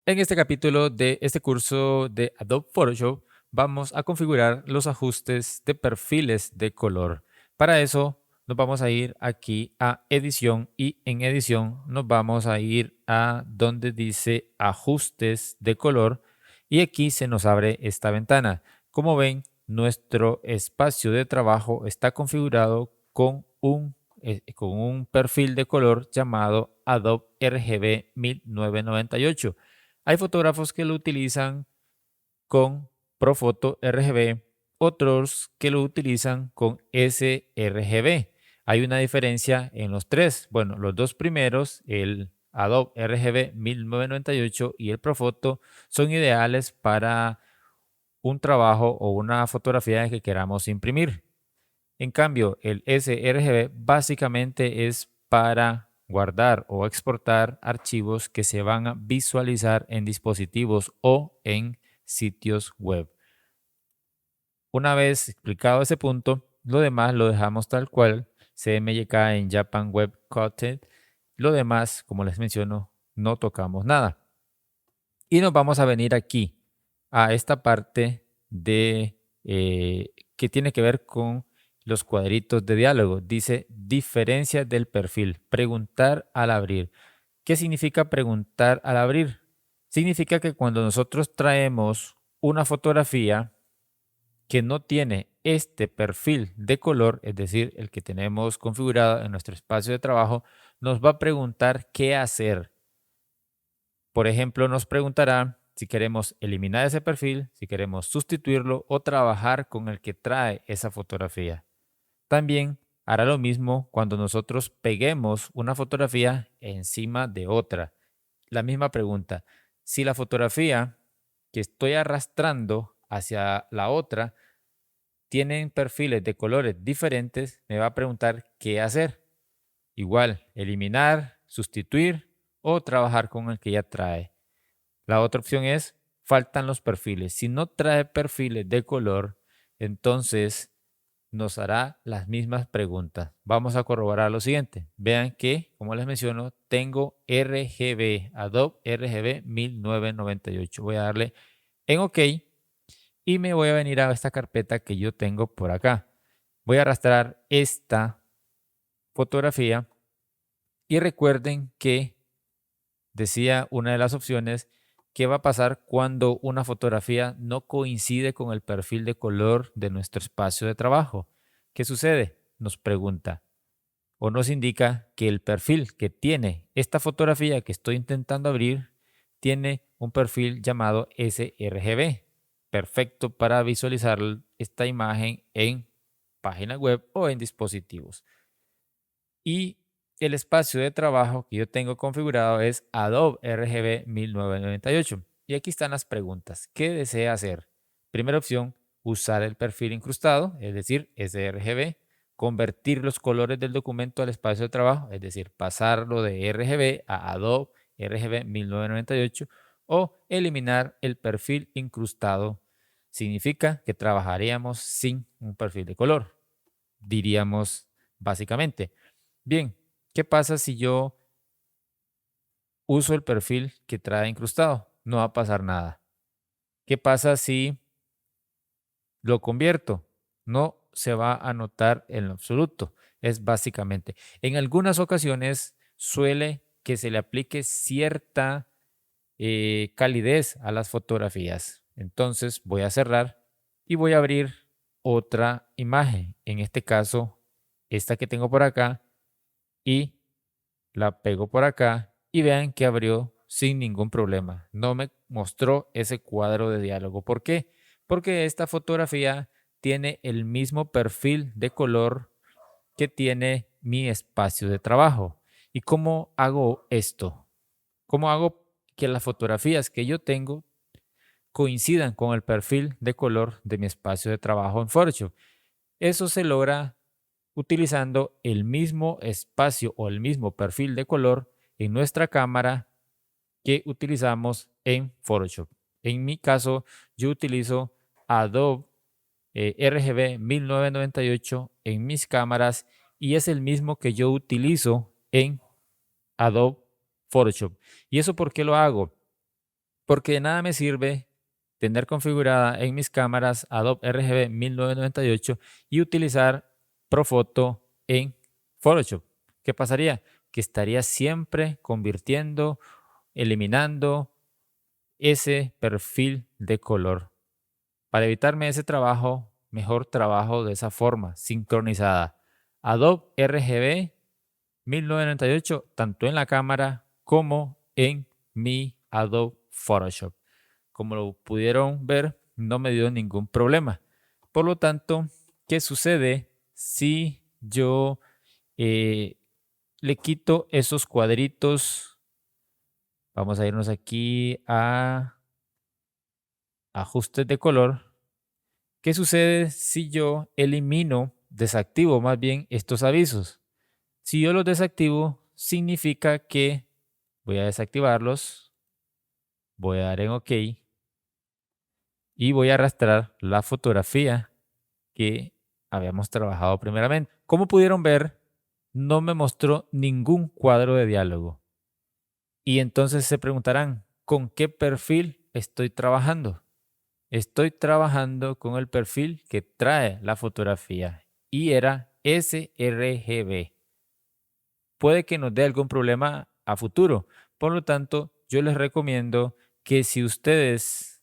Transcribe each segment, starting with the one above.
En este capítulo de este curso de Adobe Photoshop vamos a configurar los ajustes de perfiles de color. Para eso nos vamos a ir aquí a edición y en edición nos vamos a ir a donde dice ajustes de color y aquí se nos abre esta ventana. Como ven, nuestro espacio de trabajo está configurado con un perfil de color llamado Adobe RGB 1998. Hay fotógrafos que lo utilizan con Profoto RGB, otros que lo utilizan con sRGB. Hay una diferencia en los tres. Bueno, los dos primeros, el Adobe RGB 1998 y el Profoto, son ideales para un trabajo o una fotografía que queramos imprimir. En cambio, el sRGB básicamente es para guardar o exportar archivos que se van a visualizar en dispositivos o en sitios web. Una vez explicado ese punto, lo demás lo dejamos tal cual, CMYK en Japan Web Content. Lo demás, como les menciono, no tocamos nada. Y nos vamos a venir aquí, a esta parte de que tiene que ver con los cuadritos de diálogo. Dice diferencia del perfil, preguntar al abrir. ¿Qué significa preguntar al abrir? Significa que cuando nosotros traemos una fotografía que no tiene este perfil de color, es decir, el que tenemos configurado en nuestro espacio de trabajo, nos va a preguntar qué hacer. Por ejemplo, nos preguntará si queremos eliminar ese perfil, si queremos sustituirlo o trabajar con el que trae esa fotografía. También hará lo mismo cuando nosotros peguemos una fotografía encima de otra. La misma pregunta. Si la fotografía que estoy arrastrando hacia la otra tienen perfiles de colores diferentes, me va a preguntar qué hacer. Igual, eliminar, sustituir o trabajar con el que ya trae. La otra opción es, faltan los perfiles. Si no trae perfiles de color, entonces nos hará las mismas preguntas. Vamos a corroborar lo siguiente. Vean que, como les menciono, tengo RGB, Adobe RGB 1998. Voy a darle en OK y me voy a venir a esta carpeta que yo tengo por acá. Voy a arrastrar esta fotografía y recuerden que decía una de las opciones, ¿qué va a pasar cuando una fotografía no coincide con el perfil de color de nuestro espacio de trabajo? ¿Qué sucede? Nos pregunta o nos indica que el perfil que tiene esta fotografía que estoy intentando abrir tiene un perfil llamado sRGB, perfecto para visualizar esta imagen en página web o en dispositivos. Y el espacio de trabajo que yo tengo configurado es Adobe RGB 1998. Y aquí están las preguntas. ¿Qué desea hacer? Primera opción, usar el perfil incrustado, es decir, sRGB. Convertir los colores del documento al espacio de trabajo, es decir, pasarlo de RGB a Adobe RGB 1998. O eliminar el perfil incrustado. Significa que trabajaríamos sin un perfil de color, diríamos básicamente. Bien, ¿qué pasa si yo uso el perfil que trae incrustado? No va a pasar nada. ¿Qué pasa si lo convierto? No se va a notar en lo absoluto. Es básicamente. En algunas ocasiones suele que se le aplique cierta calidez a las fotografías. Entonces voy a cerrar y voy a abrir otra imagen. En este caso, esta que tengo por acá y la pego por acá y vean que abrió sin ningún problema. No me mostró ese cuadro de diálogo. ¿Por qué? Porque esta fotografía tiene el mismo perfil de color que tiene mi espacio de trabajo. ¿Y cómo hago esto? ¿Cómo hago que las fotografías que yo tengo coincidan con el perfil de color de mi espacio de trabajo en Photoshop? Eso se logra utilizando el mismo espacio o el mismo perfil de color en nuestra cámara que utilizamos en Photoshop. En mi caso, yo utilizo Adobe RGB 1998 en mis cámaras y es el mismo que yo utilizo en Adobe Photoshop. ¿Y eso por qué lo hago? porque de nada me sirve tener configurada en mis cámaras Adobe RGB 1998 y utilizar Profoto en Photoshop. ¿Qué pasaría? Que estaría siempre convirtiendo, eliminando ese perfil de color. Para evitarme ese trabajo, mejor trabajo de esa forma, sincronizada. Adobe RGB 1998, tanto en la cámara como en mi Adobe Photoshop. Como lo pudieron ver, no me dio ningún problema. Por lo tanto, ¿qué sucede si yo eh, le quito esos cuadritos? Vamos a irnos aquí a ajustes de color. ¿Qué sucede si yo elimino, desactivo más bien estos avisos? Si yo los desactivo, significa que voy a desactivarlos, voy a dar en OK y voy a arrastrar la fotografía que habíamos trabajado primeramente. Como pudieron ver, no me mostró ningún cuadro de diálogo. Y entonces se preguntarán, ¿con qué perfil estoy trabajando? Estoy trabajando con el perfil que trae la fotografía y era sRGB. Puede que nos dé algún problema a futuro. Por lo tanto, yo les recomiendo que si ustedes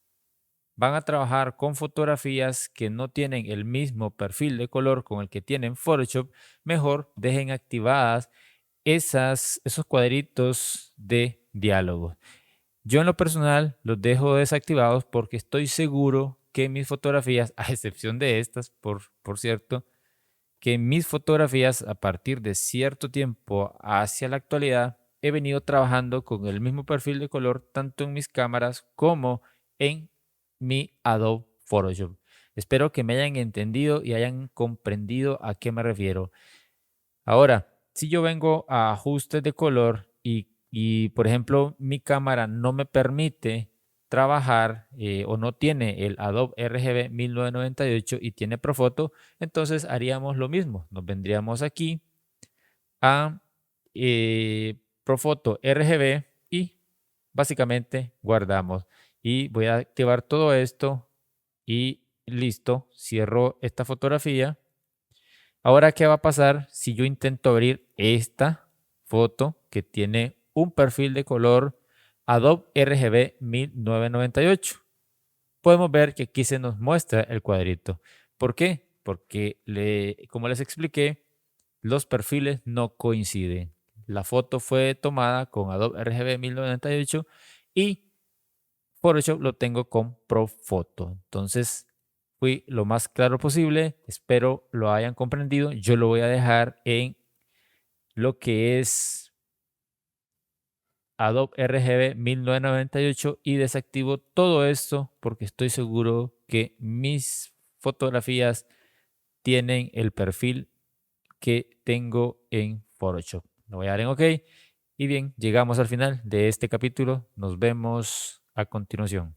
van a trabajar con fotografías que no tienen el mismo perfil de color con el que tienen Photoshop, mejor dejen activadas esos cuadritos de diálogo. Yo en lo personal los dejo desactivados porque estoy seguro que mis fotografías, a excepción de estas, por cierto, que mis fotografías a partir de cierto tiempo hacia la actualidad he venido trabajando con el mismo perfil de color tanto en mis cámaras como en mi Adobe Photoshop. Espero que me hayan entendido y hayan comprendido a qué me refiero. Ahora, si yo vengo a ajustes de color y, por ejemplo, mi cámara no me permite trabajar o no tiene el Adobe RGB 1998 y tiene Profoto, entonces haríamos lo mismo. Nos vendríamos aquí a Profoto RGB y básicamente guardamos. Y voy a activar todo esto y listo, cierro esta fotografía. Ahora, ¿qué va a pasar si yo intento abrir esta foto que tiene un perfil de color Adobe RGB 1998? Podemos ver que aquí se nos muestra el cuadrito. ¿Por qué? Porque, como les expliqué, los perfiles no coinciden. La foto fue tomada con Adobe RGB 1998 y Photoshop lo tengo con Profoto. Entonces, fui lo más claro posible. Espero lo hayan comprendido. Yo lo voy a dejar en lo que es Adobe RGB 1998 y desactivo todo esto porque estoy seguro que mis fotografías tienen el perfil que tengo en Photoshop. Lo voy a dar en OK. Y bien, llegamos al final de este capítulo. Nos vemos a continuación.